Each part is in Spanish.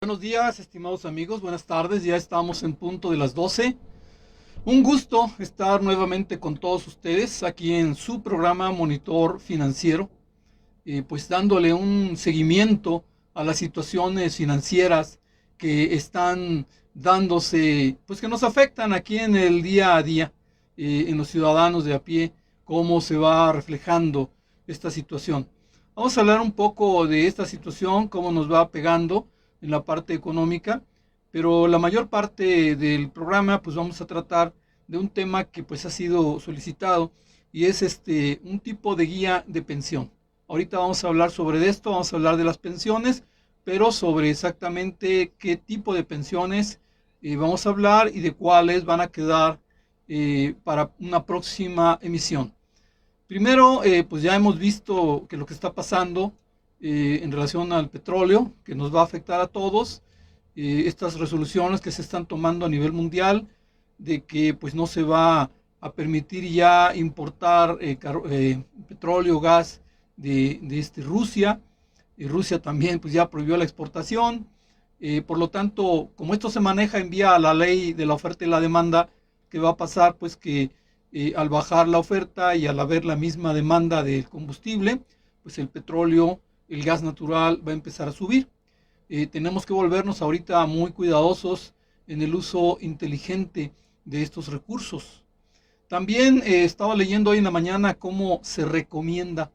Buenos días, estimados amigos, buenas tardes, ya estamos en punto de las 12. Un gusto estar nuevamente con todos ustedes aquí en su programa Monitor Financiero, pues dándole un seguimiento a las situaciones financieras que están dándose, pues que nos afectan aquí en el día a día, en los ciudadanos de a pie, cómo se va reflejando esta situación. Vamos a hablar un poco de esta situación, cómo nos va pegando en la parte económica, pero la mayor parte del programa pues vamos a tratar de un tema que pues ha sido solicitado y es un tipo de guía de pensión. Ahorita vamos a hablar sobre esto, vamos a hablar de las pensiones, pero sobre exactamente qué tipo de pensiones vamos a hablar y de cuáles van a quedar para una próxima emisión. Primero, pues ya hemos visto que lo que está pasando en relación al petróleo, que nos va a afectar a todos, estas resoluciones que se están tomando a nivel mundial, de que pues no se va a permitir ya importar petróleo, gas de Rusia. Rusia también pues ya prohibió la exportación. Por lo tanto, como esto se maneja en vía a la ley de la oferta y la demanda, ¿qué va a pasar? Pues que al bajar la oferta y al haber la misma demanda del combustible, pues el petróleo, el gas natural va a empezar a subir. Tenemos que volvernos ahorita muy cuidadosos en el uso inteligente de estos recursos. También estaba leyendo hoy en la mañana cómo se recomienda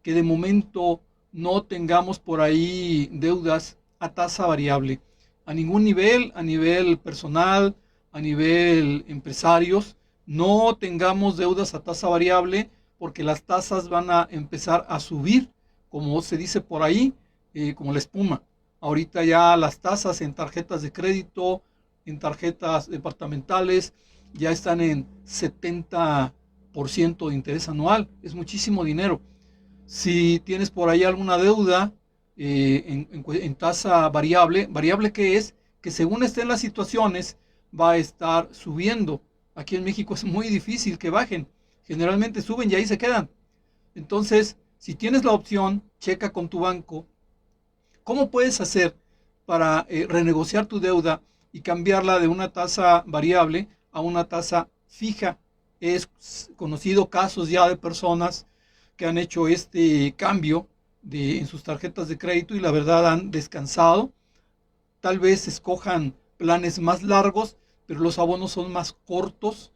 que de momento no tengamos por ahí deudas a tasa variable. A nivel personal, a nivel empresarios, no tengamos deudas a tasa variable porque las tasas van a empezar a subir, como se dice por ahí, como la espuma. Ahorita ya las tasas en tarjetas de crédito, en tarjetas departamentales, ya están en 70% de interés anual. Es muchísimo dinero. Si tienes por ahí alguna deuda en tasa variable, variable que es que según estén las situaciones va a estar subiendo. Aquí en México es muy difícil que bajen. Generalmente suben y ahí se quedan. Entonces, si tienes la opción, checa con tu banco cómo puedes hacer para renegociar tu deuda y cambiarla de una tasa variable a una tasa fija. Es conocido casos ya de personas que han hecho este cambio en sus tarjetas de crédito y la verdad han descansado. Tal vez escojan planes más largos, pero los abonos son más cortos,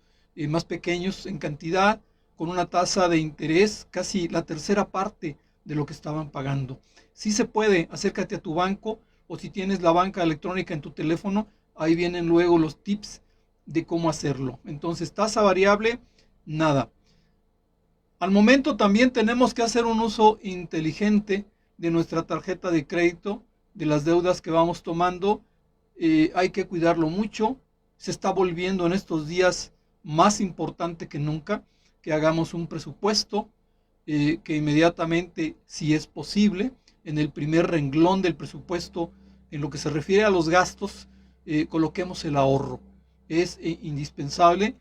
más pequeños en cantidad, con una tasa de interés casi la tercera parte de lo que estaban pagando. Sí se puede, acércate a tu banco o si tienes la banca electrónica en tu teléfono, ahí vienen luego los tips de cómo hacerlo. Entonces, tasa variable, nada. Al momento también tenemos que hacer un uso inteligente de nuestra tarjeta de crédito, de las deudas que vamos tomando. Hay que cuidarlo mucho. Se está volviendo en estos días más importante que nunca que hagamos un presupuesto, que inmediatamente, si es posible, en el primer renglón del presupuesto, en lo que se refiere a los gastos, coloquemos el ahorro. Es indispensable,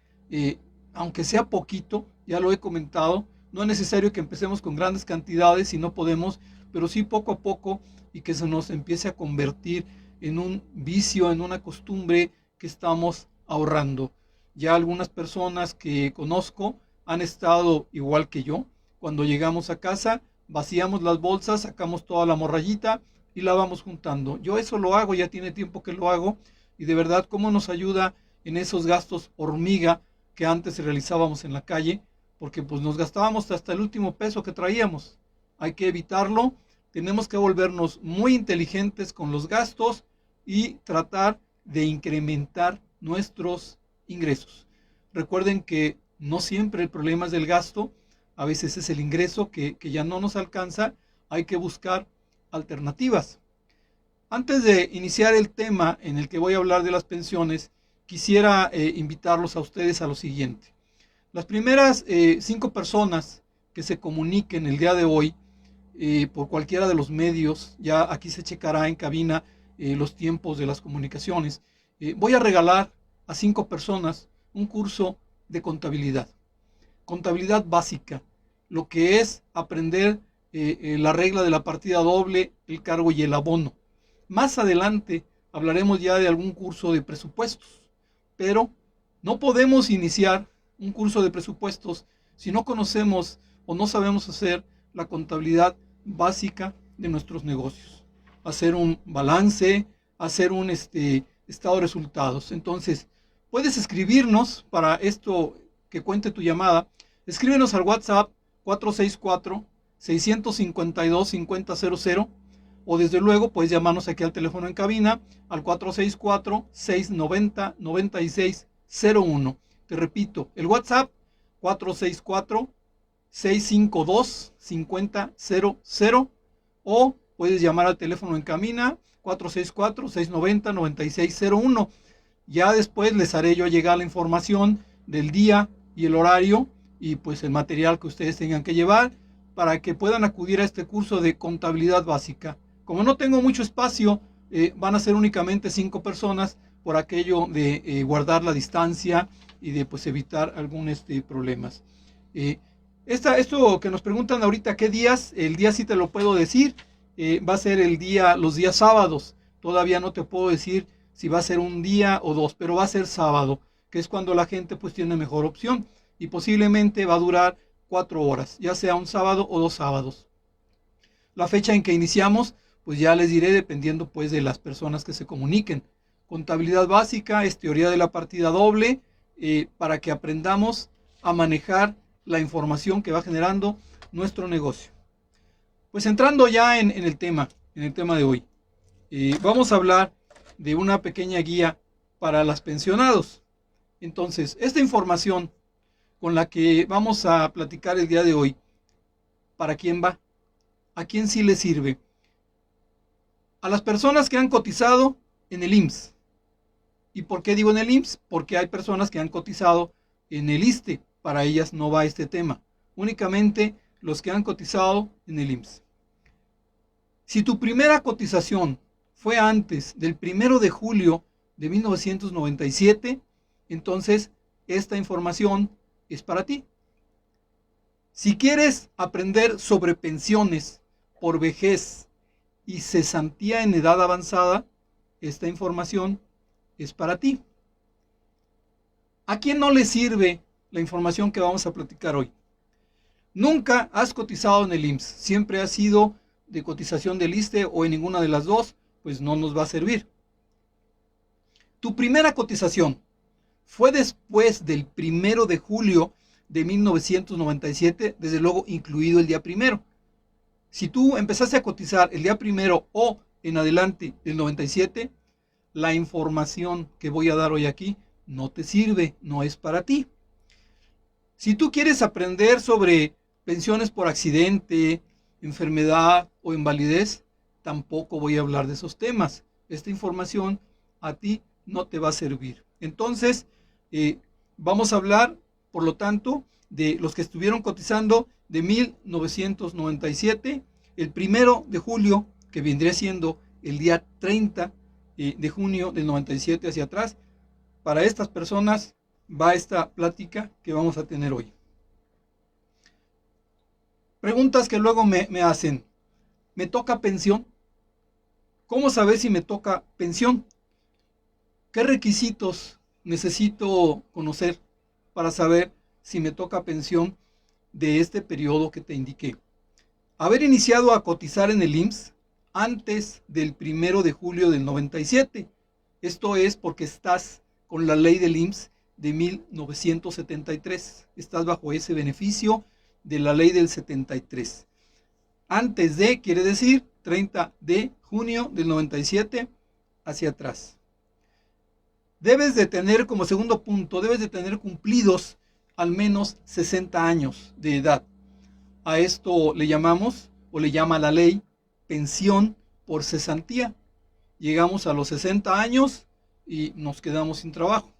aunque sea poquito, ya lo he comentado, no es necesario que empecemos con grandes cantidades si no podemos, pero sí poco a poco y que se nos empiece a convertir en un vicio, en una costumbre que estamos ahorrando. Ya algunas personas que conozco han estado igual que yo. Cuando llegamos a casa, vaciamos las bolsas, sacamos toda la morrayita y la vamos juntando. Yo eso lo hago, ya tiene tiempo que lo hago y de verdad cómo nos ayuda en esos gastos hormiga que antes realizábamos en la calle, porque pues nos gastábamos hasta el último peso que traíamos. Hay que evitarlo, tenemos que volvernos muy inteligentes con los gastos y tratar de incrementar nuestros ingresos. Recuerden que no siempre el problema es del gasto, a veces es el ingreso que ya no nos alcanza, hay que buscar alternativas. Antes de iniciar el tema en el que voy a hablar de las pensiones, quisiera invitarlos a ustedes a lo siguiente. Las primeras 5 personas que se comuniquen el día de hoy por cualquiera de los medios, ya aquí se checará en cabina los tiempos de las comunicaciones, voy a regalar a 5 personas un curso de contabilidad. Contabilidad básica, lo que es aprender la regla de la partida doble, el cargo y el abono. Más adelante hablaremos ya de algún curso de presupuestos, pero no podemos iniciar un curso de presupuestos si no conocemos o no sabemos hacer la contabilidad básica de nuestros negocios. Hacer un balance, hacer un estado de resultados. Entonces, puedes escribirnos para esto que cuente tu llamada. Escríbenos al WhatsApp 464-652-5000 o desde luego puedes llamarnos aquí al teléfono en cabina al 464-690-9601. Te repito, el WhatsApp 464-652-5000 o puedes llamar al teléfono en cabina 464-690-9601. Ya después les haré yo llegar la información del día y el horario y pues el material que ustedes tengan que llevar para que puedan acudir a este curso de contabilidad básica. Como no tengo mucho espacio, van a ser únicamente 5 personas por aquello de guardar la distancia y de pues evitar algún problemas. Esto que nos preguntan ahorita, ¿qué días? El día sí te lo puedo decir, va a ser los días sábados. Todavía no te puedo decir si va a ser un día o dos, pero va a ser sábado, que es cuando la gente pues tiene mejor opción y posiblemente va a durar 4 horas, ya sea un sábado o 2 sábados. La fecha en que iniciamos, pues ya les diré dependiendo pues de las personas que se comuniquen. Contabilidad básica es teoría de la partida doble, para que aprendamos a manejar la información que va generando nuestro negocio. Pues entrando ya en el tema de hoy, vamos a hablar de una pequeña guía para los pensionados. Entonces, esta información con la que vamos a platicar el día de hoy, ¿para quién va? ¿A quién sí le sirve? A las personas que han cotizado en el IMSS. ¿Y por qué digo en el IMSS? Porque hay personas que han cotizado en el ISSSTE. Para ellas no va este tema. Únicamente los que han cotizado en el IMSS. Si tu primera cotización fue antes del 1 de julio de 1997, entonces esta información es para ti. Si quieres aprender sobre pensiones por vejez y cesantía en edad avanzada, esta información es para ti. ¿A quién no le sirve la información que vamos a platicar hoy? Nunca has cotizado en el IMSS, siempre has sido de cotización del ISSSTE o en ninguna de las dos, pues no nos va a servir. Tu primera cotización fue después del 1 de julio de 1997, desde luego incluido el día primero. Si tú empezaste a cotizar el día primero o en adelante del 97, la información que voy a dar hoy aquí no te sirve, no es para ti. Si tú quieres aprender sobre pensiones por accidente, enfermedad o invalidez, tampoco voy a hablar de esos temas. Esta información a ti no te va a servir. Entonces, vamos a hablar, por lo tanto, de los que estuvieron cotizando de 1997, el 1 de julio, que vendría siendo el día 30 de junio del 97 hacia atrás. Para estas personas va esta plática que vamos a tener hoy. Preguntas que luego me hacen. ¿Me toca pensión? ¿Cómo saber si me toca pensión? ¿Qué requisitos necesito conocer para saber si me toca pensión de este periodo que te indiqué? Haber iniciado a cotizar en el IMSS antes del 1 de julio del 97. Esto es porque estás con la ley del IMSS de 1973. Estás bajo ese beneficio de la ley del 73. Antes de, quiere decir 30 de junio del 97 hacia atrás. Debes de tener, como segundo punto, debes de tener cumplidos al menos 60 años de edad. A esto le llamamos, o le llama la ley, pensión por cesantía. Llegamos a los 60 años y nos quedamos sin trabajo.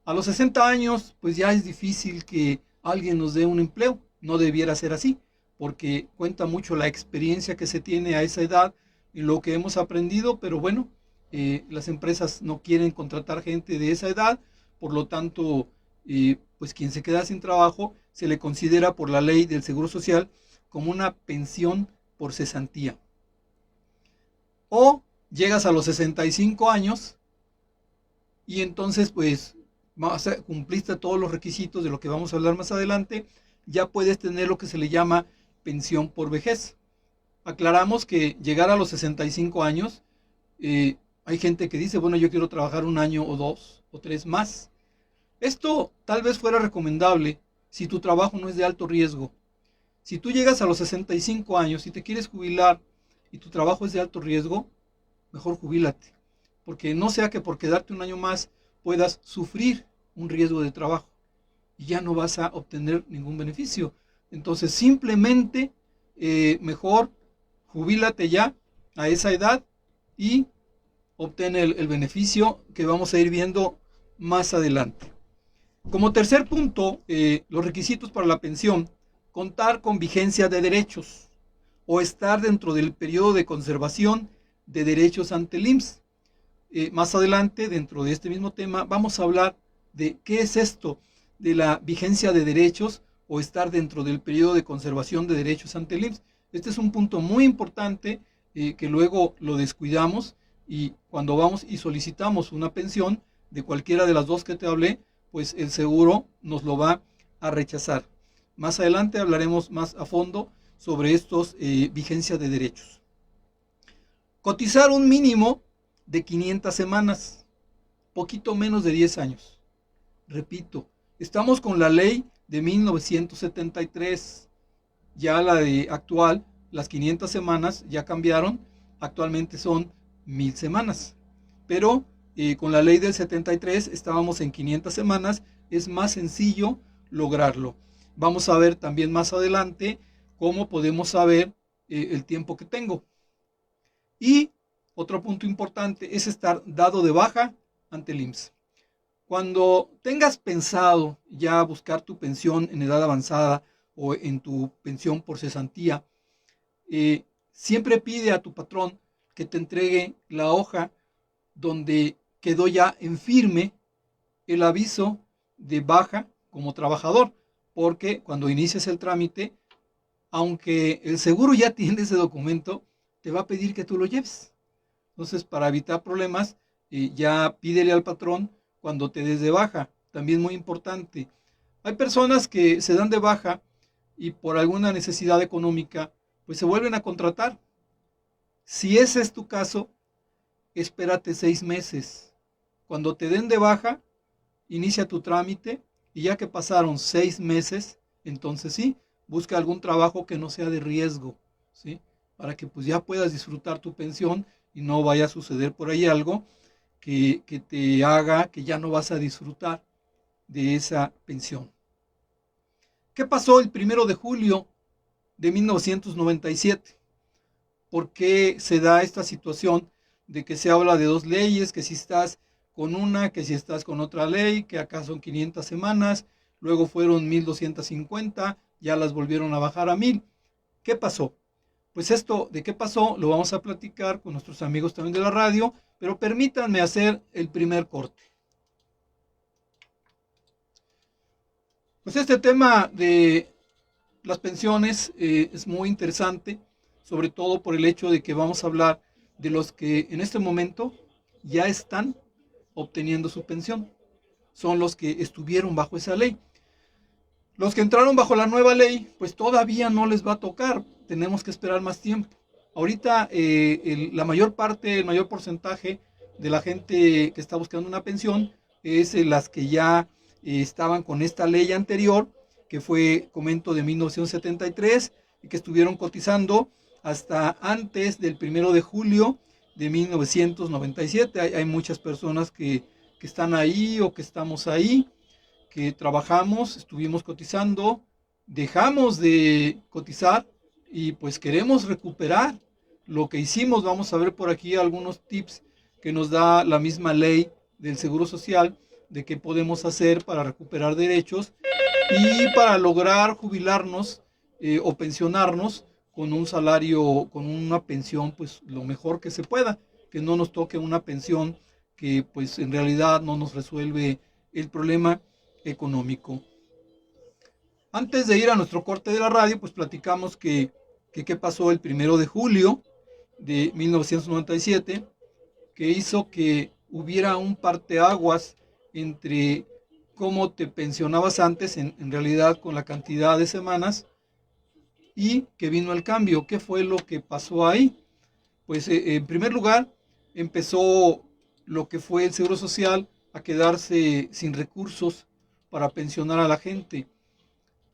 A los 60 años, pues ya es difícil que alguien nos dé un empleo. No debiera ser así, porque cuenta mucho la experiencia que se tiene a esa edad y lo que hemos aprendido, pero bueno, las empresas no quieren contratar gente de esa edad, por lo tanto, pues quien se queda sin trabajo se le considera por la ley del Seguro Social como una pensión por cesantía. O llegas a los 65 años y entonces pues cumpliste todos los requisitos de lo que vamos a hablar más adelante, ya puedes tener lo que se le llama pensión por vejez. Aclaramos que llegar a los 65 años, hay gente que dice, bueno, yo quiero trabajar un año o dos o tres más. Esto tal vez fuera recomendable si tu trabajo no es de alto riesgo. Si tú llegas a los 65 años y te quieres jubilar y tu trabajo es de alto riesgo, mejor jubílate. Porque no sea que por quedarte un año más puedas sufrir un riesgo de trabajo y ya no vas a obtener ningún beneficio. Entonces simplemente mejor jubílate ya a esa edad y obtén el beneficio que vamos a ir viendo más adelante. Como tercer punto, los requisitos para la pensión: contar con vigencia de derechos o estar dentro del periodo de conservación de derechos ante el IMSS. Más adelante, dentro de este mismo tema, vamos a hablar de qué es esto de la vigencia de derechos o estar dentro del periodo de conservación de derechos ante el IMSS. Este es un punto muy importante que luego lo descuidamos, y cuando vamos y solicitamos una pensión de cualquiera de las dos que te hablé, pues el seguro nos lo va a rechazar. Más adelante hablaremos más a fondo sobre estos vigencias de derechos. Cotizar un mínimo de 500 semanas, poquito menos de 10 años. Repito, estamos con la ley de 1973, ya la de actual, las 500 semanas ya cambiaron, actualmente son 1000 semanas, pero con la ley del 73 estábamos en 500 semanas, es más sencillo lograrlo. Vamos a ver también más adelante cómo podemos saber el tiempo que tengo. Y otro punto importante es estar dado de baja ante el IMSS. Cuando tengas pensado ya buscar tu pensión en edad avanzada o en tu pensión por cesantía, siempre pide a tu patrón que te entregue la hoja donde quedó ya en firme el aviso de baja como trabajador, porque cuando inicies el trámite, aunque el seguro ya tiene ese documento, te va a pedir que tú lo lleves. Entonces, para evitar problemas, ya pídele al patrón cuando te des de baja. También muy importante, hay personas que se dan de baja y por alguna necesidad económica, pues se vuelven a contratar. Si ese es tu caso, espérate 6 meses. Cuando te den de baja, inicia tu trámite, y ya que pasaron 6 meses, entonces sí, busca algún trabajo que no sea de riesgo, ¿sí? Para que pues ya puedas disfrutar tu pensión y no vaya a suceder por ahí algo que te haga que ya no vas a disfrutar de esa pensión. ¿Qué pasó el 1 de julio de 1997? ¿Por qué se da esta situación de que se habla de dos leyes, que si estás con una, que si estás con otra ley, que acá son 500 semanas, luego fueron 1250, ya las volvieron a bajar a 1000? ¿Qué pasó? Pues esto de qué pasó lo vamos a platicar con nuestros amigos también de la radio, pero permítanme hacer el primer corte. Pues este tema de las pensiones es muy interesante, sobre todo por el hecho de que vamos a hablar de los que en este momento ya están obteniendo su pensión. Son los que estuvieron bajo esa ley. Los que entraron bajo la nueva ley, pues todavía no les va a tocar. Tenemos que esperar más tiempo. Ahorita la mayor parte, el mayor porcentaje de la gente que está buscando una pensión es las que ya estaban con esta ley anterior, que fue, comento, de 1973, y que estuvieron cotizando hasta antes del 1 de julio de 1997. Hay muchas personas que están ahí o que estamos ahí, que trabajamos, estuvimos cotizando, dejamos de cotizar y pues queremos recuperar lo que hicimos. Vamos a ver por aquí algunos tips que nos da la misma ley del Seguro Social de qué podemos hacer para recuperar derechos y para lograr jubilarnos o pensionarnos con un salario, con una pensión pues lo mejor que se pueda, que no nos toque una pensión que pues en realidad no nos resuelve el problema económico. Antes de ir a nuestro corte de la radio, pues platicamos que qué pasó el 1 de julio de 1997. que hizo que hubiera un parteaguas entre cómo te pensionabas antes, en realidad con la cantidad de semanas, y que vino el cambio. ¿Qué fue lo que pasó ahí? Pues en primer lugar empezó lo que fue el Seguro Social a quedarse sin recursos para pensionar a la gente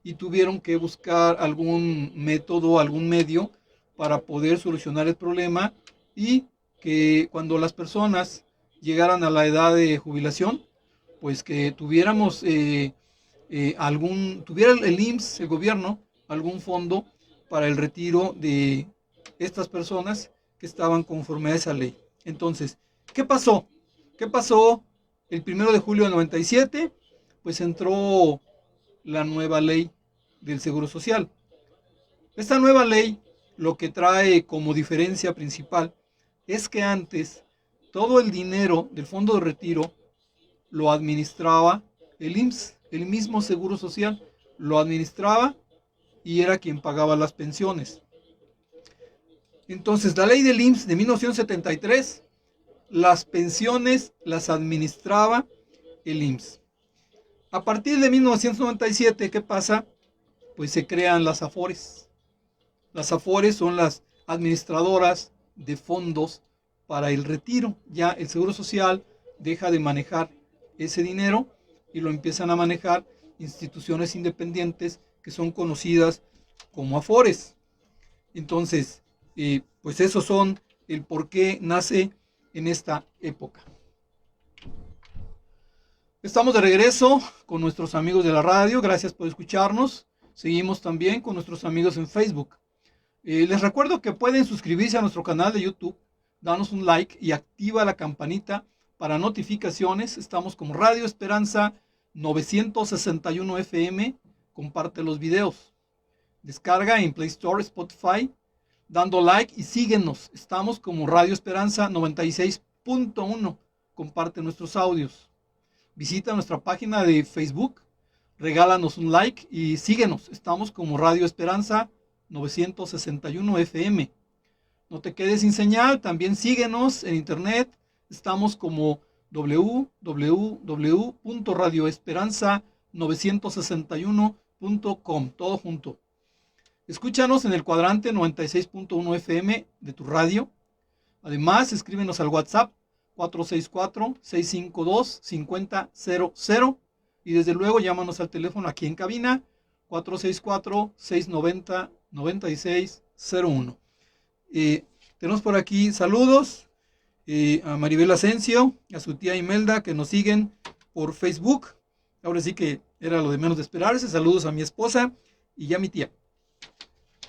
y tuvieron que buscar algún método, algún medio para poder solucionar el problema y que cuando las personas llegaran a la edad de jubilación, pues que tuviéramos tuviera el IMSS, el gobierno, algún fondo para el retiro de estas personas que estaban conforme a esa ley. Entonces, ¿qué pasó? ¿Qué pasó el 1 de julio de 97? Pues entró la nueva ley del Seguro Social. Esta nueva ley lo que trae como diferencia principal es que antes todo el dinero del fondo de retiro lo administraba el IMSS, el mismo Seguro Social lo administraba y era quien pagaba las pensiones. Entonces, la ley del IMSS de 1973, las pensiones las administraba el IMSS. A partir de 1997, ¿qué pasa? Pues se crean las AFORES. Las AFORES son las administradoras de fondos para el retiro. Ya el Seguro Social deja de manejar ese dinero y lo empiezan a manejar instituciones independientes que son conocidas como AFORES. Entonces, pues esos son el por qué nace en esta época. Estamos de regreso con nuestros amigos de la radio. Gracias por escucharnos. Seguimos también con nuestros amigos en Facebook. Les recuerdo que pueden suscribirse a nuestro canal de YouTube, danos un like y activa la campanita para notificaciones. Estamos como Radio Esperanza 961 FM. Comparte los videos. Descarga en Play Store, Spotify, dando like y síguenos. Estamos como Radio Esperanza 96.1. Comparte nuestros audios. Visita nuestra página de Facebook, regálanos un like y síguenos. Estamos como Radio Esperanza 961 FM. No te quedes sin señal, también síguenos en internet. Estamos como www.radioesperanza961.com, todo junto. Escúchanos en el cuadrante 96.1 FM de tu radio. Además, escríbenos al WhatsApp 464-652-5000 y desde luego llámanos al teléfono aquí en cabina 464-690-9601. Tenemos por aquí saludos a Maribel Asensio, a su tía Imelda que nos siguen por Facebook. Ahora sí que era lo de menos de esperarse. Saludos a mi esposa y ya mi tía.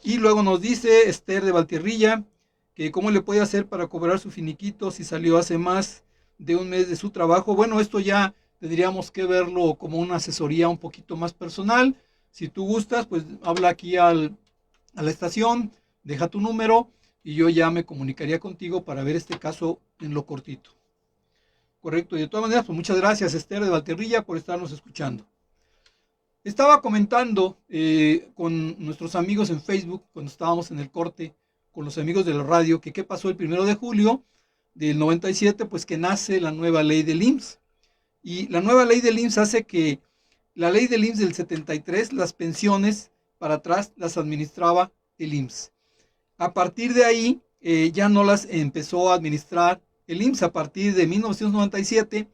Y luego nos dice Esther de Valtierrilla que cómo le puede hacer para cobrar su finiquito si salió hace más de un mes de su trabajo. Bueno, esto ya tendríamos que verlo como una asesoría un poquito más personal. Si tú gustas, pues habla aquí a la estación, deja tu número y yo ya me comunicaría contigo para ver este caso en lo cortito. Correcto, y de todas maneras, pues muchas gracias Esther de Valtierrilla por estarnos escuchando. Estaba comentando con nuestros amigos en Facebook, cuando estábamos en el corte, con los amigos de la radio, que qué pasó el 1 de julio del 97, pues que nace la nueva ley del IMSS. Y la nueva ley del IMSS hace que la ley del IMSS del 73, las pensiones para atrás las administraba el IMSS. A partir de ahí ya no las empezó a administrar el IMSS. A partir de 1997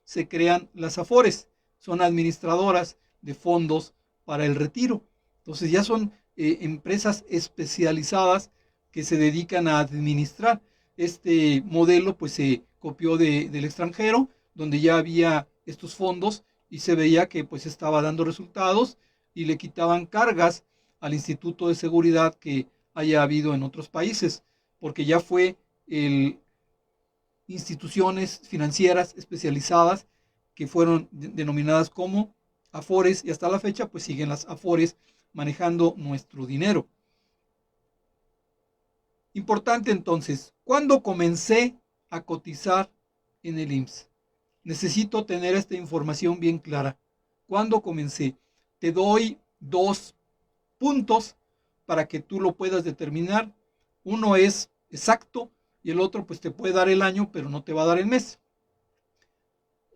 se crean las AFORES, son administradoras de fondos para el retiro. Entonces ya son empresas especializadas que se dedican a administrar. Este modelo pues se copió del extranjero, donde ya había estos fondos y se veía que pues estaba dando resultados y le quitaban cargas al Instituto de Seguridad que haya habido en otros países, porque ya fue instituciones financieras especializadas que fueron denominadas como AFORES y hasta la fecha pues siguen las AFORES manejando nuestro dinero. Importante entonces, ¿cuándo comencé a cotizar en el IMSS? Necesito tener esta información bien clara. ¿Cuándo comencé? Te doy 2 puntos para que tú lo puedas determinar. Uno es exacto y el otro pues te puede dar el año, pero no te va a dar el mes.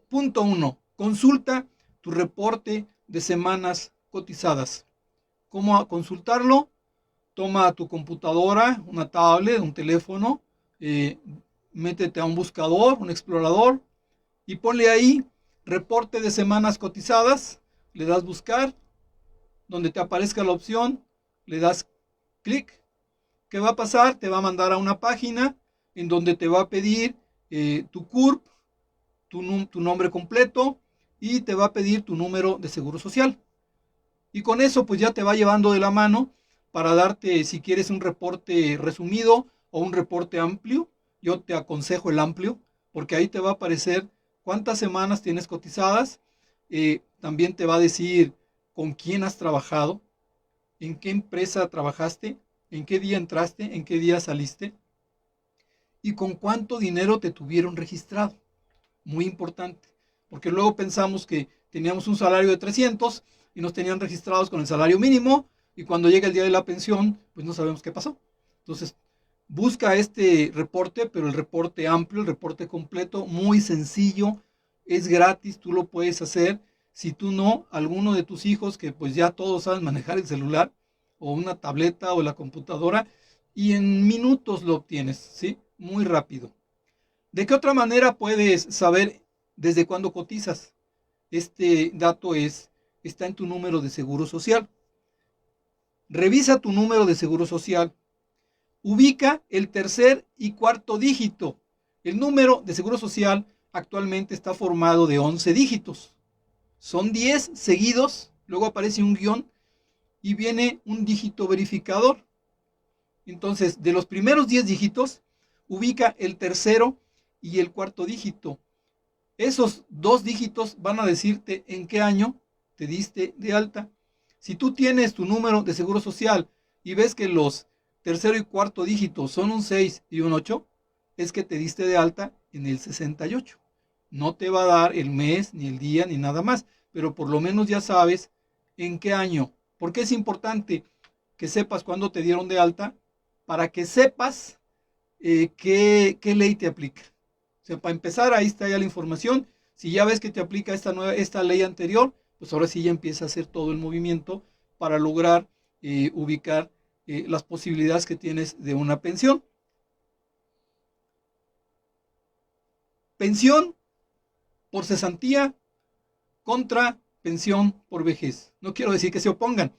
Punto 1. Consulta tu reporte de semanas cotizadas. ¿Cómo consultarlo? Toma tu computadora, una tablet, un teléfono, métete a un buscador, un explorador, y ponle ahí reporte de semanas cotizadas, le das buscar, donde te aparezca la opción, le das clic. ¿Qué va a pasar? Te va a mandar a una página en donde te va a pedir tu CURP, tu nombre completo, y te va a pedir tu número de seguro social. Y con eso pues ya te va llevando de la mano para darte, si quieres, un reporte resumido o un reporte amplio. Yo te aconsejo el amplio, porque ahí te va a aparecer cuántas semanas tienes cotizadas. También te va a decir con quién has trabajado, en qué empresa trabajaste, en qué día entraste, en qué día saliste y con cuánto dinero te tuvieron registrado. Muy importante, porque luego pensamos que teníamos un salario de 300 y nos tenían registrados con el salario mínimo, y cuando llega el día de la pensión, pues no sabemos qué pasó. Entonces, busca este reporte, pero el reporte amplio, el reporte completo, muy sencillo, es gratis, tú lo puedes hacer. Si tú no, alguno de tus hijos, que pues ya todos saben manejar el celular, o una tableta o la computadora, y en minutos lo obtienes, ¿sí? Muy rápido. ¿De qué otra manera puedes saber desde cuándo cotizas? Este dato está en tu número de seguro social. Revisa tu número de seguro social. Ubica el tercer y cuarto dígito. El número de seguro social actualmente está formado de 11 dígitos. Son 10 seguidos, luego aparece un guión y viene un dígito verificador. Entonces, de los primeros 10 dígitos, ubica el tercero y el cuarto dígito. Esos dos dígitos van a decirte en qué año te diste de alta. Si tú tienes tu número de seguro social y ves que los tercero y cuarto dígitos son un 6 y un 8, es que te diste de alta en el 68. No te va a dar el mes, ni el día, ni nada más, pero por lo menos ya sabes en qué año. Porque es importante que sepas cuándo te dieron de alta, para que sepas qué ley te aplica. O sea, para empezar, ahí está ya la información. Si ya ves que te aplica esta ley anterior, pues ahora sí ya empieza a hacer todo el movimiento para lograr ubicar las posibilidades que tienes de una pensión. Pensión por cesantía contra pensión por vejez. No quiero decir que se opongan,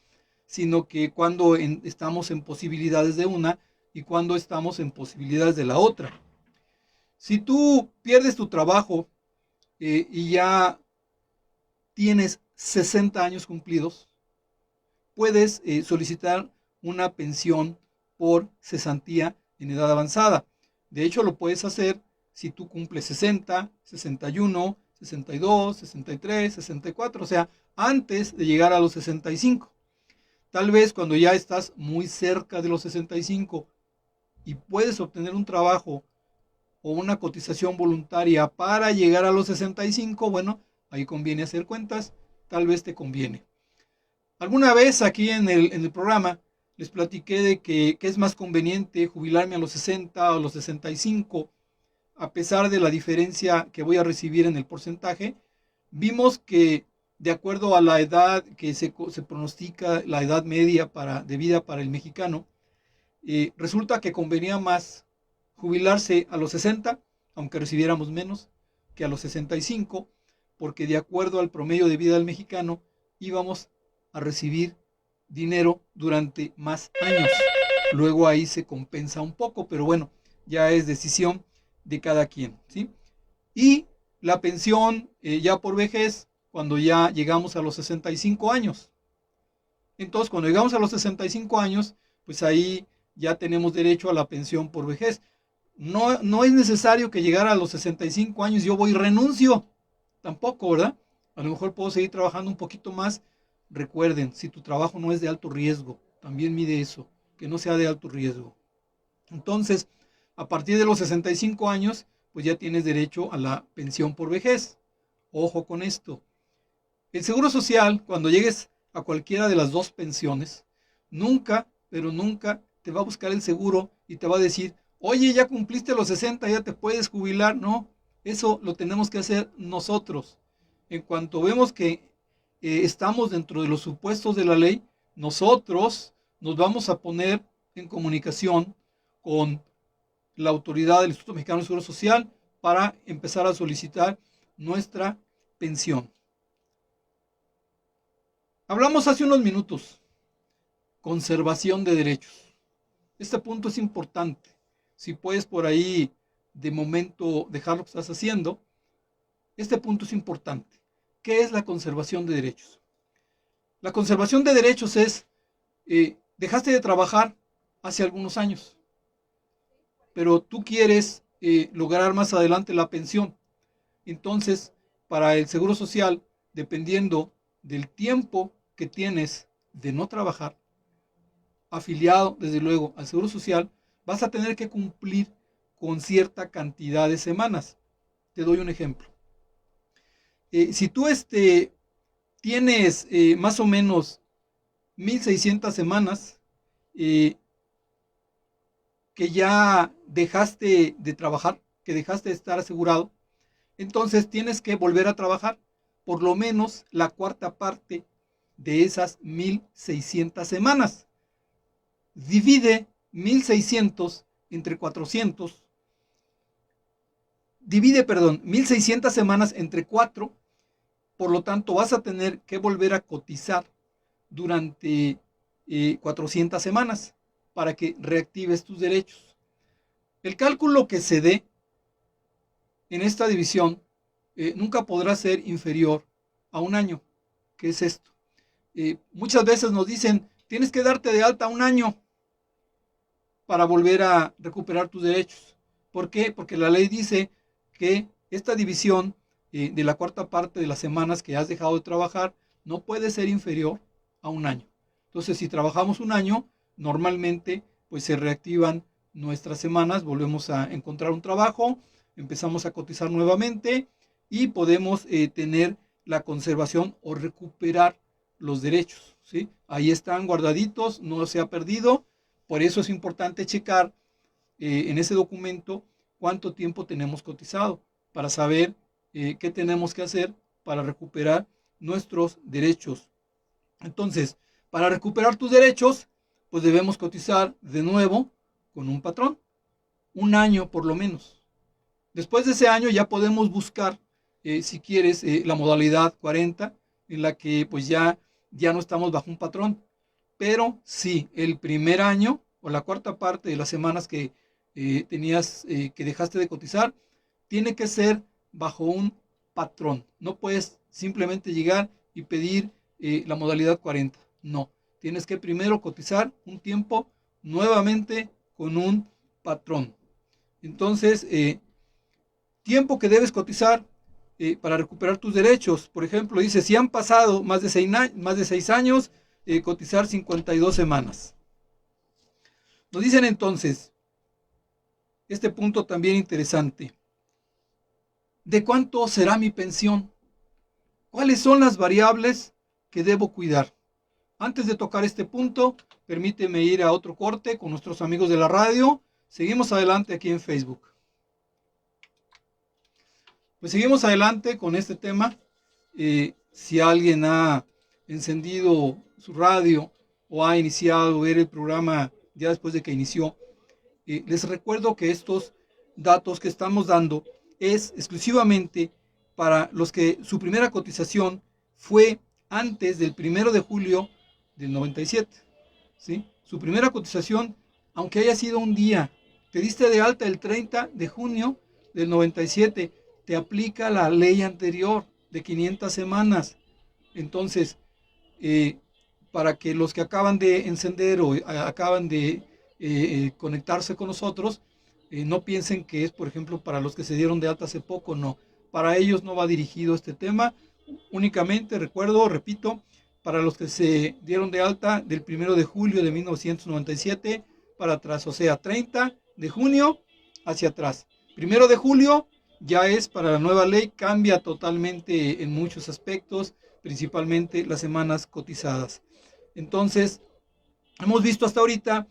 sino que cuando estamos en posibilidades de una y cuando estamos en posibilidades de la otra. Si tú pierdes tu trabajo y ya tienes 60 años cumplidos, puedes solicitar una pensión por cesantía en edad avanzada. De hecho, lo puedes hacer si tú cumples 60, 61, 62, 63, 64, o sea, antes de llegar a los 65. Tal vez cuando ya estás muy cerca de los 65 y puedes obtener un trabajo o una cotización voluntaria para llegar a los 65, bueno, ahí conviene hacer cuentas, tal vez te conviene. Alguna vez aquí en el programa les platiqué de que es más conveniente jubilarme a los 60 o a los 65, a pesar de la diferencia que voy a recibir en el porcentaje. Vimos que de acuerdo a la edad que se pronostica, la edad media de vida para el mexicano, resulta que convenía más jubilarse a los 60, aunque recibiéramos menos, que a los 65, porque de acuerdo al promedio de vida del mexicano íbamos a recibir dinero durante más años. Luego ahí se compensa un poco, pero bueno, ya es decisión de cada quien, ¿sí? Y la pensión ya por vejez, cuando ya llegamos a los 65 años. Entonces, cuando llegamos a los 65 años, pues ahí ya tenemos derecho a la pensión por vejez. No es necesario que llegara a los 65 años yo voy y renuncio. Tampoco, ¿verdad? A lo mejor puedo seguir trabajando un poquito más. Recuerden, si tu trabajo no es de alto riesgo, también mide eso, que no sea de alto riesgo. Entonces, a partir de los 65 años, pues ya tienes derecho a la pensión por vejez. Ojo con esto. El Seguro Social, cuando llegues a cualquiera de las dos pensiones, nunca, pero nunca te va a buscar el seguro y te va a decir, Oye, ya cumpliste los 60, ya te puedes jubilar. No, eso lo tenemos que hacer nosotros. En cuanto vemos que estamos dentro de los supuestos de la ley, nosotros nos vamos a poner en comunicación con la autoridad del Instituto Mexicano de Seguro Social para empezar a solicitar nuestra pensión. Hablamos hace unos minutos, conservación de derechos. Este punto es importante. Si puedes por ahí de momento dejar lo que estás haciendo, este punto es importante. ¿Qué es la conservación de derechos? La conservación de derechos es, dejaste de trabajar hace algunos años, pero tú quieres lograr más adelante la pensión. Entonces, para el Seguro Social, dependiendo del tiempo que tienes de no trabajar, afiliado desde luego al Seguro Social, vas a tener que cumplir con cierta cantidad de semanas. Te doy un ejemplo. Si tú tienes más o menos 1,600 semanas que ya dejaste de trabajar, que dejaste de estar asegurado, entonces tienes que volver a trabajar por lo menos la cuarta parte de esas 1,600 semanas. Divide 1,600 entre 400. Divide, perdón, 1,600 semanas entre 4. Por lo tanto, vas a tener que volver a cotizar durante 400 semanas para que reactives tus derechos. El cálculo que se dé en esta división nunca podrá ser inferior a un año. ¿Qué es esto? Muchas veces nos dicen, tienes que darte de alta un año para volver a recuperar tus derechos. ¿Por qué? Porque la ley dice que esta división de la cuarta parte de las semanas que has dejado de trabajar no puede ser inferior a un año. Entonces, si trabajamos un año, normalmente pues se reactivan nuestras semanas, volvemos a encontrar un trabajo, empezamos a cotizar nuevamente y podemos tener la conservación o recuperar los derechos, ¿sí? Ahí están guardaditos, no se ha perdido. Por eso es importante checar en ese documento cuánto tiempo tenemos cotizado para saber qué tenemos que hacer para recuperar nuestros derechos. Entonces, para recuperar tus derechos, pues debemos cotizar de nuevo con un patrón, un año por lo menos. Después de ese año ya podemos buscar, si quieres, la modalidad 40, en la que pues ya no estamos bajo un patrón. Pero sí, el primer año o la cuarta parte de las semanas que que dejaste de cotizar, tiene que ser bajo un patrón. No puedes simplemente llegar y pedir la modalidad 40. No, tienes que primero cotizar un tiempo nuevamente con un patrón. Entonces, tiempo que debes cotizar para recuperar tus derechos. Por ejemplo, dice, si han pasado más de 6 años, cotizar 52 semanas. Nos dicen entonces, este punto también interesante, ¿de cuánto será mi pensión? ¿Cuáles son las variables que debo cuidar? Antes de tocar este punto, permíteme ir a otro corte con nuestros amigos de la radio. Seguimos adelante aquí en Facebook. Pues seguimos adelante con este tema. Si alguien ha encendido su radio o ha iniciado a ver el programa ya después de que inició, les recuerdo que estos datos que estamos dando es exclusivamente para los que su primera cotización fue antes del 1 de julio del 97. ¿Sí? Su primera cotización, aunque haya sido un día, te diste de alta el 30 de junio del 97, te aplica la ley anterior de 500 semanas. Entonces, para que los que acaban de encender o acaban de conectarse con nosotros, no piensen que es, por ejemplo, para los que se dieron de alta hace poco, no. Para ellos no va dirigido este tema. Únicamente, repito, para los que se dieron de alta del 1 de julio de 1997 para atrás, o sea, 30 de junio hacia atrás. 1 de julio ya es para la nueva ley, cambia totalmente en muchos aspectos, principalmente las semanas cotizadas. Entonces, hemos visto hasta ahorita,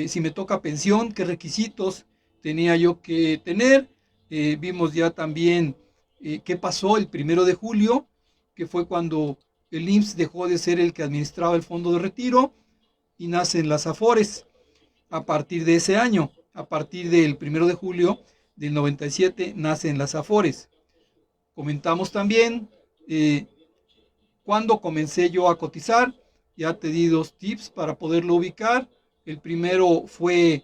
si me toca pensión, qué requisitos tenía yo que tener. Vimos ya también qué pasó el 1 de julio, que fue cuando el IMSS dejó de ser el que administraba el fondo de retiro y nacen las AFORES a partir de ese año. A partir del 1 de julio del 97 nacen las AFORES. Comentamos también cuando comencé yo a cotizar. Ya te di 2 tips para poderlo ubicar. El primero fue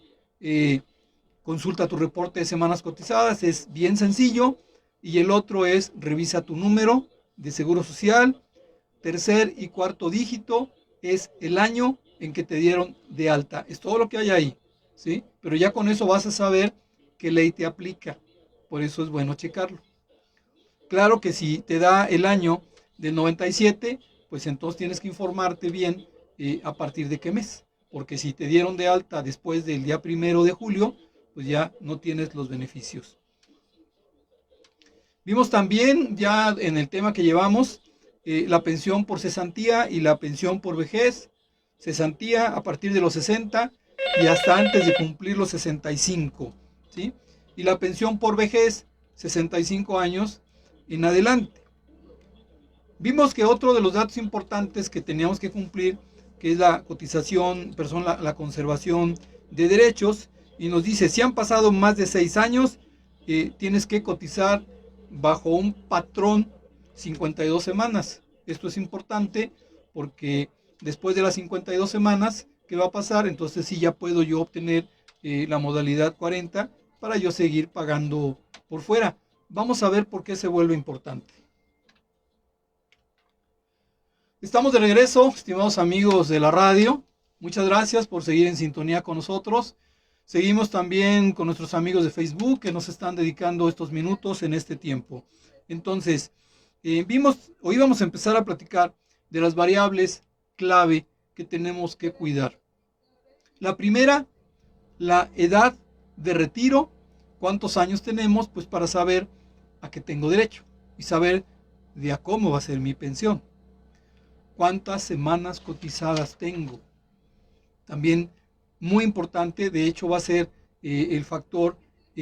consulta tu reporte de semanas cotizadas, es bien sencillo. Y el otro es revisa tu número de seguro social. Tercer y cuarto dígito es el año en que te dieron de alta. Es todo lo que hay ahí, ¿sí? Pero ya con eso vas a saber qué ley te aplica. Por eso es bueno checarlo. Claro que si te da el año del 97, pues entonces tienes que informarte bien a partir de qué mes. Porque si te dieron de alta después del día 1 de julio, pues ya no tienes los beneficios. Vimos también ya en el tema que llevamos la pensión por cesantía y la pensión por vejez. Cesantía a partir de los 60 y hasta antes de cumplir los 65, ¿sí? Y la pensión por vejez, 65 años en adelante. Vimos que otro de los datos importantes que teníamos que cumplir, que es la cotización, la conservación de derechos, y nos dice, si han pasado más de 6 años, tienes que cotizar bajo un patrón 52 semanas. Esto es importante porque después de las 52 semanas, ¿qué va a pasar? Entonces sí ya puedo yo obtener la modalidad 40 para yo seguir pagando por fuera. Vamos a ver por qué se vuelve importante. Estamos de regreso, estimados amigos de la radio. Muchas gracias por seguir en sintonía con nosotros. Seguimos también con nuestros amigos de Facebook que nos están dedicando estos minutos en este tiempo. Entonces, hoy vamos a empezar a platicar de las variables clave que tenemos que cuidar. La primera, la edad de retiro. ¿Cuántos años tenemos? Pues para saber a qué tengo derecho y saber de a cómo va a ser mi pensión. ¿Cuántas semanas cotizadas tengo? También muy importante, de hecho va a ser el factor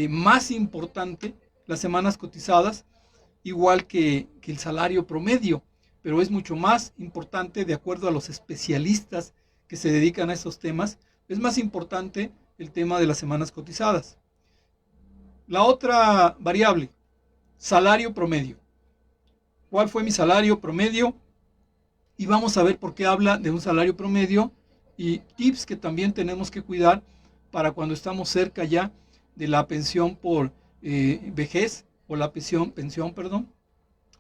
más importante, las semanas cotizadas, igual que el salario promedio, pero es mucho más importante, de acuerdo a los especialistas que se dedican a esos temas, es más importante el tema de las semanas cotizadas. La otra variable, salario promedio. ¿Cuál fue mi salario promedio? Y vamos a ver por qué habla de un salario promedio y tips que también tenemos que cuidar para cuando estamos cerca ya de la pensión por vejez o la pensión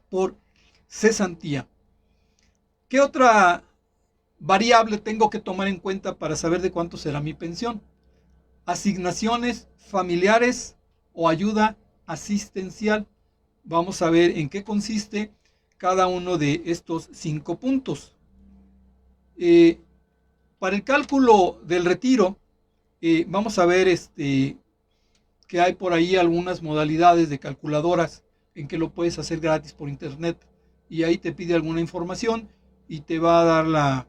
por cesantía. ¿Qué otra variable tengo que tomar en cuenta para saber de cuánto será mi pensión? Asignaciones familiares o ayuda asistencial. Vamos a ver en qué consiste cada uno de estos 5 puntos. Para el cálculo del retiro, vamos a ver que hay por ahí algunas modalidades de calculadoras en que lo puedes hacer gratis por internet, y ahí te pide alguna información y te va a dar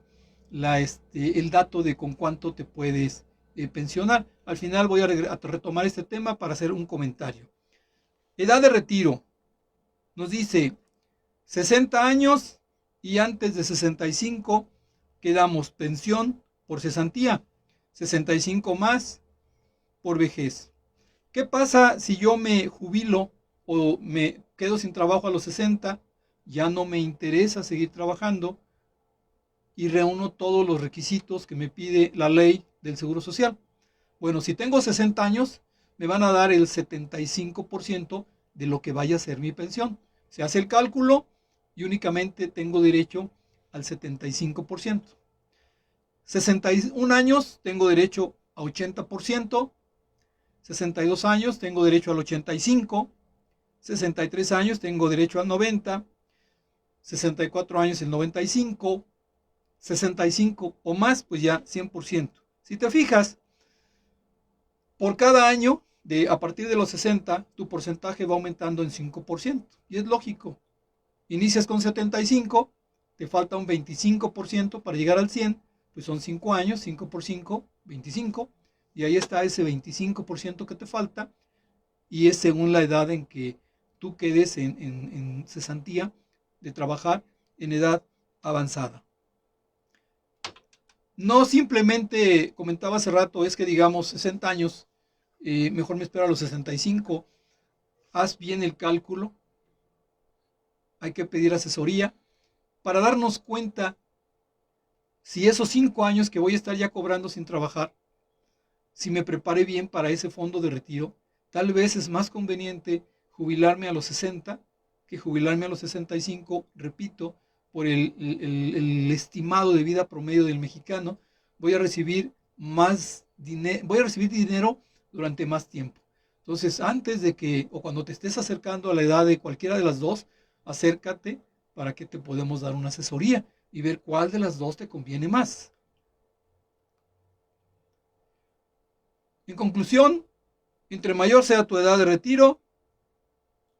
el dato de con cuánto te puedes pensionar. Al final voy a retomar este tema para hacer un comentario. Edad de retiro. Nos dice 60 años y antes de 65 quedamos pensión por cesantía, 65 más por vejez. ¿Qué pasa si yo me jubilo o me quedo sin trabajo a los 60? Ya no me interesa seguir trabajando y reúno todos los requisitos que me pide la ley del Seguro Social. Bueno, si tengo 60 años, me van a dar el 75% de lo que vaya a ser mi pensión. Se hace el cálculo y únicamente tengo derecho al 75%. 61 años tengo derecho a 80%, 62 años tengo derecho al 85%, 63 años tengo derecho al 90%, 64 años el 95%, 65 o más, pues ya 100%. Si te fijas, por cada año, a partir de los 60, tu porcentaje va aumentando en 5%. Y es lógico. Inicias con 75, te falta un 25% para llegar al 100, pues son 5 años, 5 por 5, 25. y ahí está ese 25% que te falta, y es según la edad en que tú quedes en cesantía de trabajar en edad avanzada. No simplemente, comentaba hace rato, es que digamos 60 años, mejor me espero a los 65, haz bien el cálculo, hay que pedir asesoría para darnos cuenta si esos 5 años que voy a estar ya cobrando sin trabajar, si me preparé bien para ese fondo de retiro, tal vez es más conveniente jubilarme a los 60 que jubilarme a los 65, repito, por el estimado de vida promedio del mexicano, voy a recibir más dinero, voy a recibir dinero durante más tiempo. Entonces, antes de que, o cuando te estés acercando a la edad de cualquiera de las dos, acércate para que te podamos dar una asesoría y ver cuál de las dos te conviene más. En conclusión, entre mayor sea tu edad de retiro,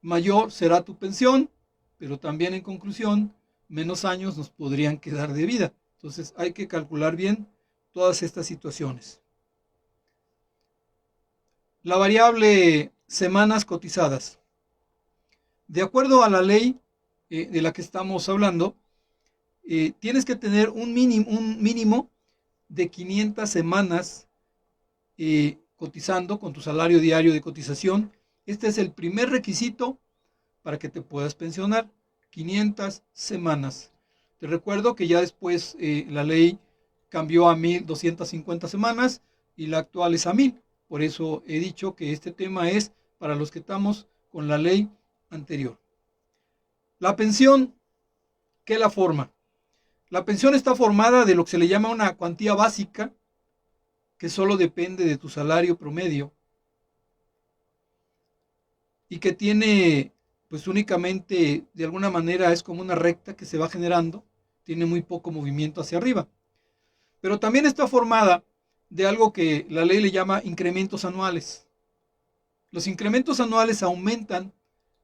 mayor será tu pensión, pero también en conclusión, menos años nos podrían quedar de vida. Entonces hay que calcular bien todas estas situaciones. La variable semanas cotizadas. De acuerdo a la ley de la que estamos hablando, tienes que tener un mínimo de 500 semanas cotizando con tu salario diario de cotización. Este es el primer requisito para que te puedas pensionar, 500 semanas. Te recuerdo que ya después la ley cambió a 1,250 semanas y la actual es a 1,000. Por eso he dicho que este tema es para los que estamos con la ley anterior. La pensión, ¿qué la forma? La pensión está formada de lo que se le llama una cuantía básica, que solo depende de tu salario promedio y que tiene, pues únicamente, de alguna manera es como una recta que se va generando, tiene muy poco movimiento hacia arriba. Pero también está formada de algo que la ley le llama incrementos anuales. Los incrementos anuales aumentan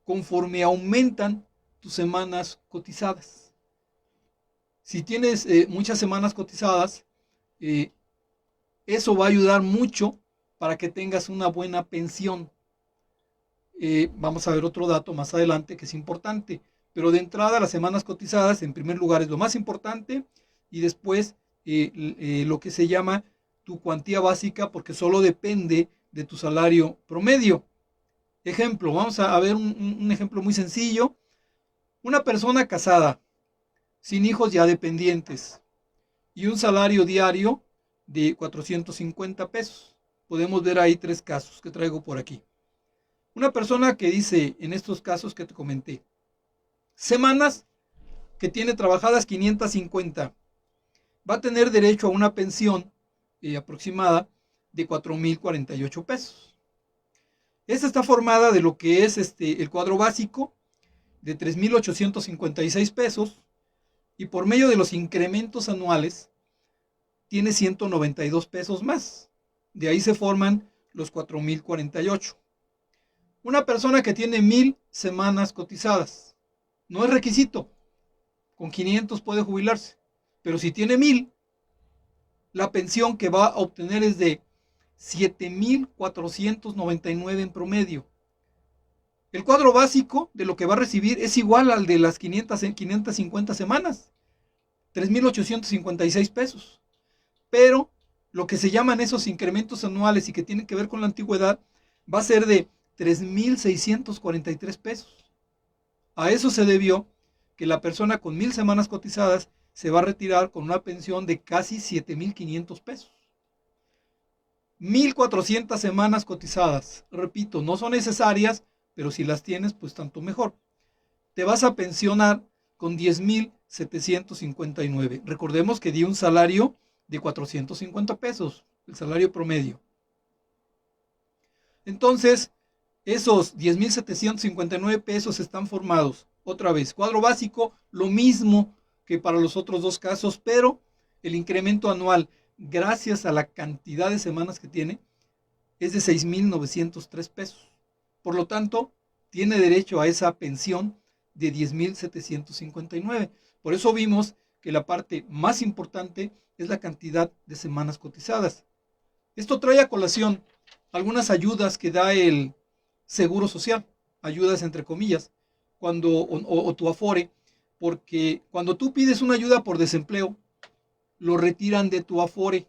conforme aumentan tus semanas cotizadas. Si tienes muchas semanas cotizadas, eso va a ayudar mucho para que tengas una buena pensión. Vamos a ver otro dato más adelante que es importante, pero de entrada las semanas cotizadas en primer lugar es lo más importante y después lo que se llama tu cuantía básica, porque solo depende de tu salario promedio. Ejemplo, vamos a ver un ejemplo muy sencillo. Una persona casada, sin hijos ya dependientes y un salario diario de 450 pesos. Podemos ver ahí 3 casos que traigo por aquí. Una persona que dice, en estos casos que te comenté, semanas que tiene trabajadas 550, va a tener derecho a una pensión aproximada de 4,048 pesos. Esta está formada de lo que es el cuadro básico de 3,856 pesos y por medio de los incrementos anuales tiene 192 pesos más. De ahí se forman los 4,048. Una persona que tiene 1,000 semanas cotizadas, no es requisito, con 500 puede jubilarse, pero si tiene 1,000, la pensión que va a obtener es de 7,499 en promedio. El cuadro básico de lo que va a recibir es igual al de las 550 semanas, 3,856 pesos. Pero lo que se llaman esos incrementos anuales y que tienen que ver con la antigüedad va a ser de 3,643 pesos. A eso se debió que la persona con 1,000 semanas cotizadas se va a retirar con una pensión de casi 7,500 pesos. 1,400 semanas cotizadas, repito, no son necesarias, pero si las tienes, pues tanto mejor. Te vas a pensionar con 10,759. Recordemos que di un salario de 450 pesos, el salario promedio. Entonces, esos 10,759 pesos están formados, otra vez, cuadro básico, lo mismo que para los otros dos casos, pero el incremento anual, gracias a la cantidad de semanas que tiene, es de 6,903 pesos. Por lo tanto, tiene derecho a esa pensión de 10,759. Por eso vimos que la parte más importante es la cantidad de semanas cotizadas. Esto trae a colación algunas ayudas que da el Seguro Social, ayudas entre comillas, o tu Afore, porque cuando tú pides una ayuda por desempleo, lo retiran de tu Afore.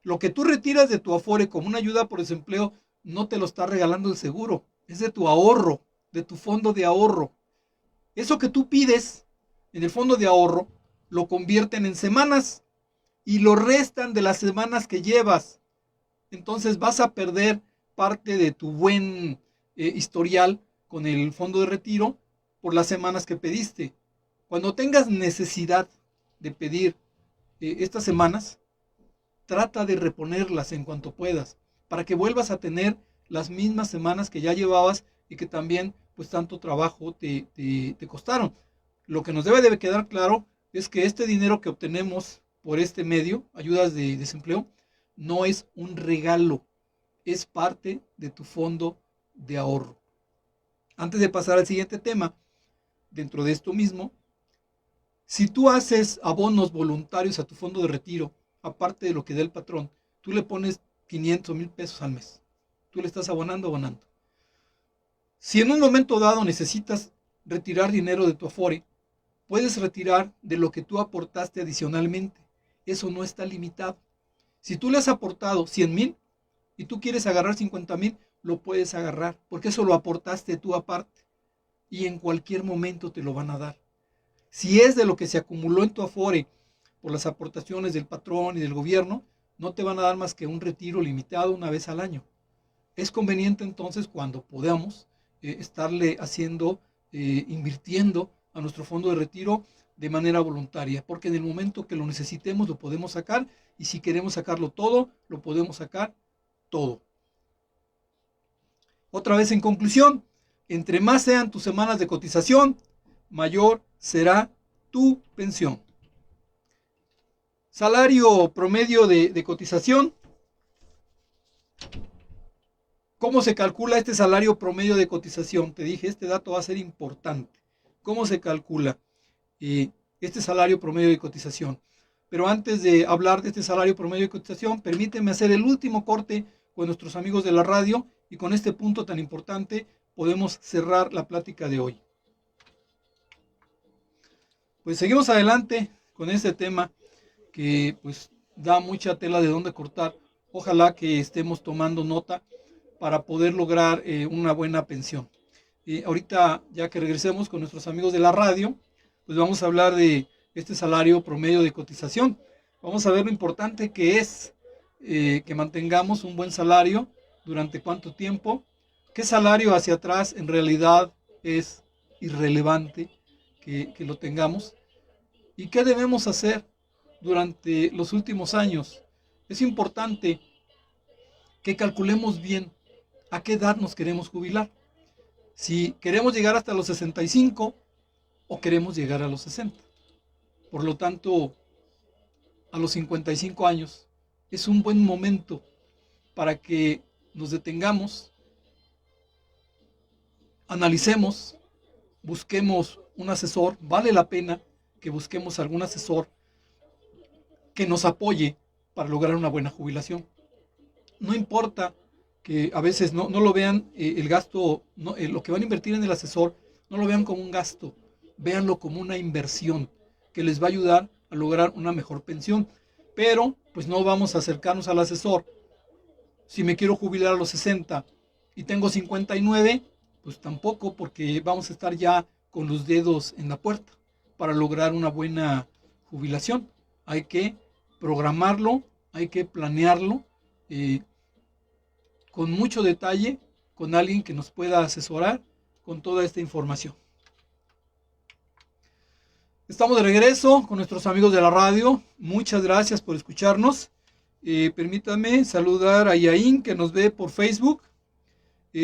Lo que tú retiras de tu Afore como una ayuda por desempleo, no te lo está regalando el seguro, es de tu ahorro, de tu fondo de ahorro. Eso que tú pides en el fondo de ahorro, lo convierten en semanas y lo restan de las semanas que llevas. Entonces vas a perder parte de tu buen historial con el fondo de retiro por las semanas que pediste. Cuando tengas necesidad de pedir estas semanas, trata de reponerlas en cuanto puedas, para que vuelvas a tener las mismas semanas que ya llevabas y que también pues tanto trabajo te costaron. Lo que nos debe de quedar claro es que este dinero que obtenemos por este medio, ayudas de desempleo, no es un regalo, es parte de tu fondo de ahorro. Antes de pasar al siguiente tema, dentro de esto mismo, si tú haces abonos voluntarios a tu fondo de retiro, aparte de lo que da el patrón, tú le pones 500 o 1000 pesos al mes. Tú le estás abonando. Si en un momento dado necesitas retirar dinero de tu Afore, puedes retirar de lo que tú aportaste adicionalmente. Eso no está limitado. Si tú le has aportado 100,000 y tú quieres agarrar 50,000, lo puedes agarrar, porque eso lo aportaste tú aparte. Y en cualquier momento te lo van a dar. Si es de lo que se acumuló en tu Afore por las aportaciones del patrón y del gobierno, no te van a dar más que un retiro limitado una vez al año. Es conveniente entonces cuando podamos estarle haciendo, invirtiendo a nuestro fondo de retiro de manera voluntaria, porque en el momento que lo necesitemos lo podemos sacar, y si queremos sacarlo todo, lo podemos sacar todo. Otra vez en conclusión, entre más sean tus semanas de cotización, mayor será tu pensión. Salario promedio de cotización. ¿Cómo se calcula este salario promedio de cotización? Te dije, este dato va a ser importante. ¿Cómo se calcula este salario promedio de cotización? Pero antes de hablar de este salario promedio de cotización, permíteme hacer el último corte con nuestros amigos de la radio, y con este punto tan importante podemos cerrar la plática de hoy. Pues seguimos adelante con este tema que pues da mucha tela de dónde cortar. Ojalá que estemos tomando nota para poder lograr una buena pensión. Ahorita, ya que regresemos con nuestros amigos de la radio, pues vamos a hablar de este salario promedio de cotización. Vamos a ver lo importante que es que mantengamos un buen salario, durante cuánto tiempo, qué salario hacia atrás en realidad es irrelevante que lo tengamos, y qué debemos hacer durante los últimos años. Es importante que calculemos bien a qué edad nos queremos jubilar. Si queremos llegar hasta los 65 o queremos llegar a los 60. Por lo tanto, a los 55 años es un buen momento para que nos detengamos, analicemos, busquemos un asesor. Vale la pena que busquemos algún asesor que nos apoye para lograr una buena jubilación. No importa que a veces no lo vean el gasto, lo que van a invertir en el asesor, no lo vean como un gasto, véanlo como una inversión que les va a ayudar a lograr una mejor pensión. Pero pues no vamos a acercarnos al asesor. Si me quiero jubilar a los 60 y tengo 59, pues tampoco, porque vamos a estar ya con los dedos en la puerta para lograr una buena jubilación. Hay que programarlo, hay que planearlo con mucho detalle, con alguien que nos pueda asesorar con toda esta información. Estamos de regreso con nuestros amigos de la radio. Muchas gracias por escucharnos. Permítanme saludar a Yain, que nos ve por Facebook.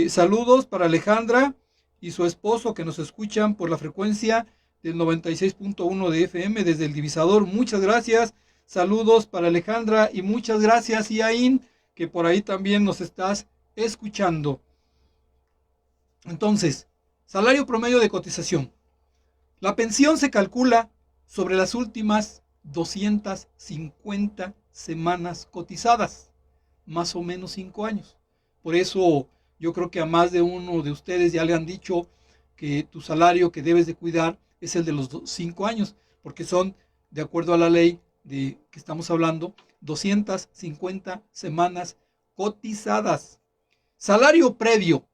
Saludos para Alejandra y su esposo, que nos escuchan por la frecuencia del 96.1 de FM desde el Divisador. Muchas gracias. Saludos para Alejandra y muchas gracias, Yain, que por ahí también nos estás escuchando. Entonces, salario promedio de cotización. La pensión se calcula sobre las últimas 250 semanas cotizadas. más o menos 5 años. Por eso yo creo que a más de uno de ustedes ya le han dicho que tu salario que debes de cuidar es el de los 5 años, porque son, de acuerdo a la ley de que estamos hablando, 250 semanas cotizadas. Salario previo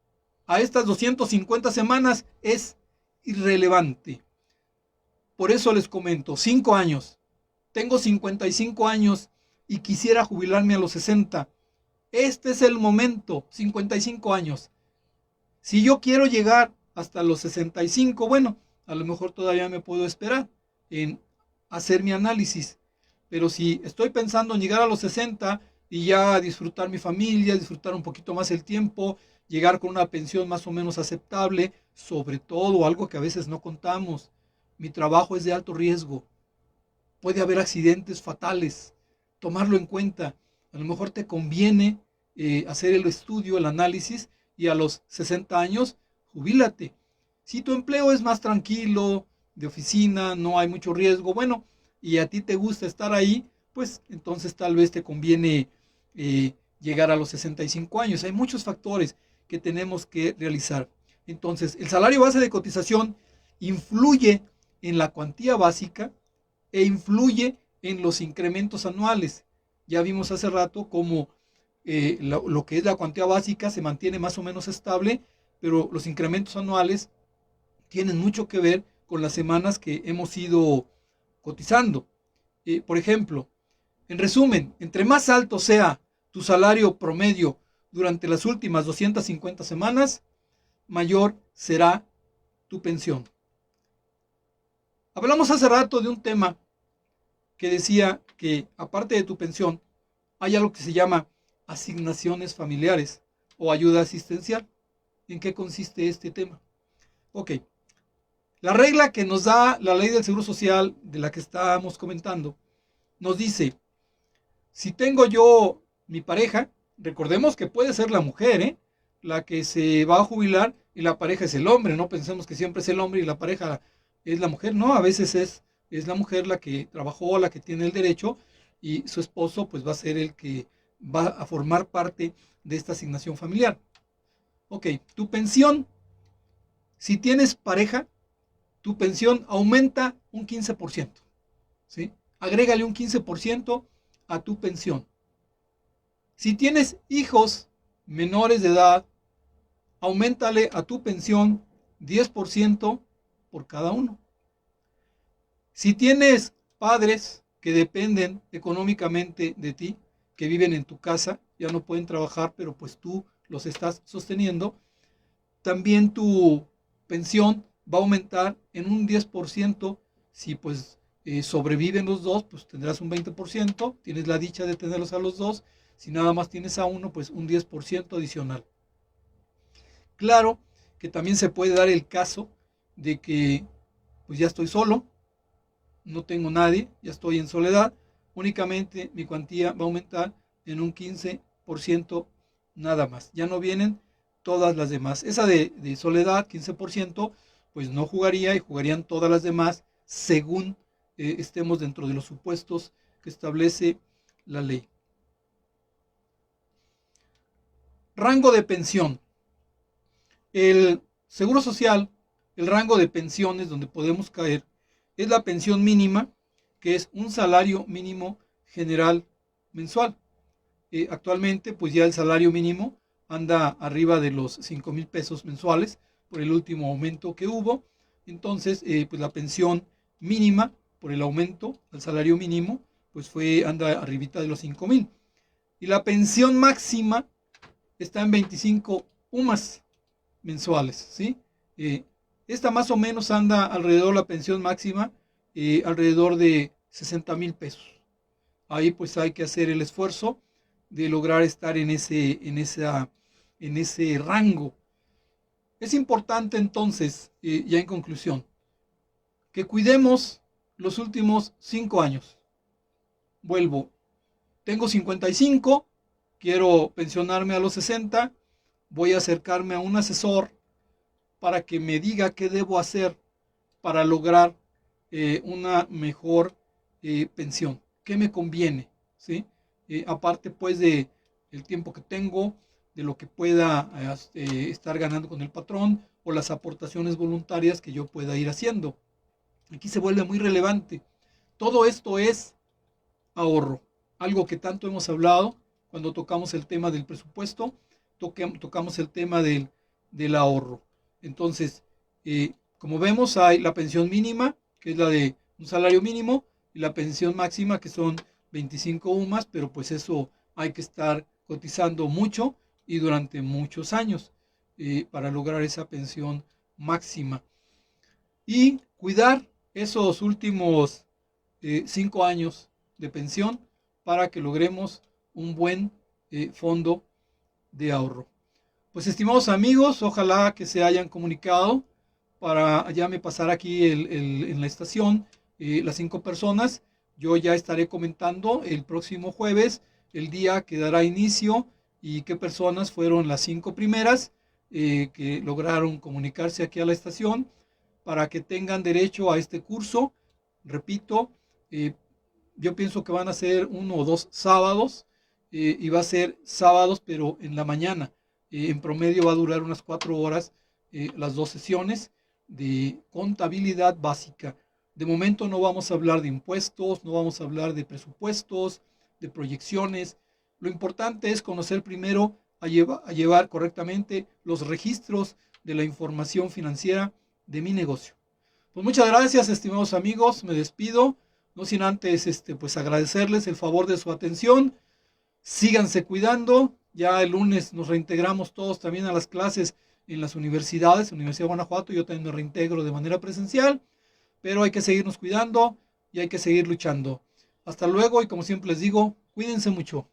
a estas 250 semanas es irrelevante. Por eso les comento, 5 años. Tengo 55 años y quisiera jubilarme a los 60. Este es el momento, 55 años. Si yo quiero llegar hasta los 65, bueno, a lo mejor todavía me puedo esperar en hacer mi análisis. Pero si estoy pensando en llegar a los 60 y ya disfrutar mi familia, disfrutar un poquito más el tiempo, llegar con una pensión más o menos aceptable, sobre todo algo que a veces no contamos, mi trabajo es de alto riesgo, puede haber accidentes fatales, tomarlo en cuenta. A lo mejor te conviene hacer el estudio, el análisis, y a los 60 años, jubílate. Si tu empleo es más tranquilo, de oficina, no hay mucho riesgo, bueno, y a ti te gusta estar ahí, pues entonces tal vez te conviene llegar a los 65 años. Hay muchos factores que tenemos que realizar. Entonces, el salario base de cotización influye en la cuantía básica e influye en los incrementos anuales. Ya vimos hace rato cómo lo que es la cuantía básica se mantiene más o menos estable, pero los incrementos anuales tienen mucho que ver con las semanas que hemos ido cotizando. Por ejemplo, en resumen, entre más alto sea tu salario promedio durante las últimas 250 semanas, mayor será tu pensión. Hablamos hace rato de un tema que decía que aparte de tu pensión, hay algo que se llama asignaciones familiares o ayuda asistencial. ¿En qué consiste este tema? Ok, la regla que nos da la ley del Seguro Social, de la que estábamos comentando, nos dice, si tengo yo mi pareja, recordemos que puede ser la mujer, la que se va a jubilar y la pareja es el hombre, no pensemos que siempre es el hombre y la pareja es la mujer, no, a veces es la mujer la que trabajó, la que tiene el derecho y su esposo pues va a ser el que va a formar parte de esta asignación familiar. Ok, tu pensión, si tienes pareja, tu pensión aumenta un 15%, ¿sí? Agrégale un 15% a tu pensión. Si tienes hijos menores de edad, auméntale a tu pensión 10% por cada uno. Si tienes padres que dependen económicamente de ti, que viven en tu casa, ya no pueden trabajar, pero pues tú los estás sosteniendo, también tu pensión va a aumentar en un 10%. Si pues sobreviven los dos, pues tendrás un 20%, tienes la dicha de tenerlos a los dos. Si nada más tienes a uno, pues un 10% adicional. Claro que también se puede dar el caso de que pues ya estoy solo, no tengo nadie, ya estoy en soledad, únicamente mi cuantía va a aumentar en un 15% nada más. Ya no vienen todas las demás. Esa de soledad, 15%, pues no jugaría y jugarían todas las demás según estemos dentro de los supuestos que establece la ley. Rango de pensión. El Seguro Social, el rango de pensiones donde podemos caer es la pensión mínima, que es un salario mínimo general mensual. Actualmente, pues ya el salario mínimo anda arriba de los 5,000 pesos mensuales por el último aumento que hubo. Entonces, pues la pensión mínima por el aumento al salario mínimo, pues anda arribita de los 5,000. Y la pensión máxima está en 25 UMAS mensuales, ¿sí? Esta más o menos anda alrededor, la pensión máxima, alrededor de 60,000 pesos. Ahí pues hay que hacer el esfuerzo de lograr estar en ese rango. Es importante entonces, ya en conclusión, que cuidemos los últimos 5 años. Vuelvo, tengo 55, quiero pensionarme a los 60, voy a acercarme a un asesor para que me diga qué debo hacer para lograr una mejor pensión, qué me conviene, ¿sí? Aparte pues de el tiempo que tengo, de lo que pueda estar ganando con el patrón o las aportaciones voluntarias que yo pueda ir haciendo. Aquí se vuelve muy relevante. Todo esto es ahorro, algo que tanto hemos hablado cuando tocamos el tema del presupuesto, tocamos el tema del ahorro. Entonces, como vemos, hay la pensión mínima, que es la de un salario mínimo, y la pensión máxima, que son 25 UMAS, pero pues eso hay que estar cotizando mucho y durante muchos años para lograr esa pensión máxima. Y cuidar esos últimos 5 años de pensión para que logremos un buen fondo de ahorro. Pues estimados amigos, ojalá que se hayan comunicado para ya me pasar aquí en la estación las 5 personas. Yo ya estaré comentando el próximo jueves el día que dará inicio y qué personas fueron las 5 primeras que lograron comunicarse aquí a la estación para que tengan derecho a este curso. Repito, yo pienso que van a ser 1 o 2 sábados y va a ser sábados pero en la mañana. En promedio va a durar unas 4 horas las 2 sesiones de contabilidad básica. De momento no vamos a hablar de impuestos, no vamos a hablar de presupuestos, de proyecciones. Lo importante es conocer primero a llevar correctamente los registros de la información financiera de mi negocio. Pues muchas gracias, estimados amigos, me despido, no sin antes pues agradecerles el favor de su atención. Síganse cuidando, ya el lunes nos reintegramos todos también a las clases en las universidades, Universidad de Guanajuato, yo también me reintegro de manera presencial, pero hay que seguirnos cuidando y hay que seguir luchando. Hasta luego y como siempre les digo, cuídense mucho.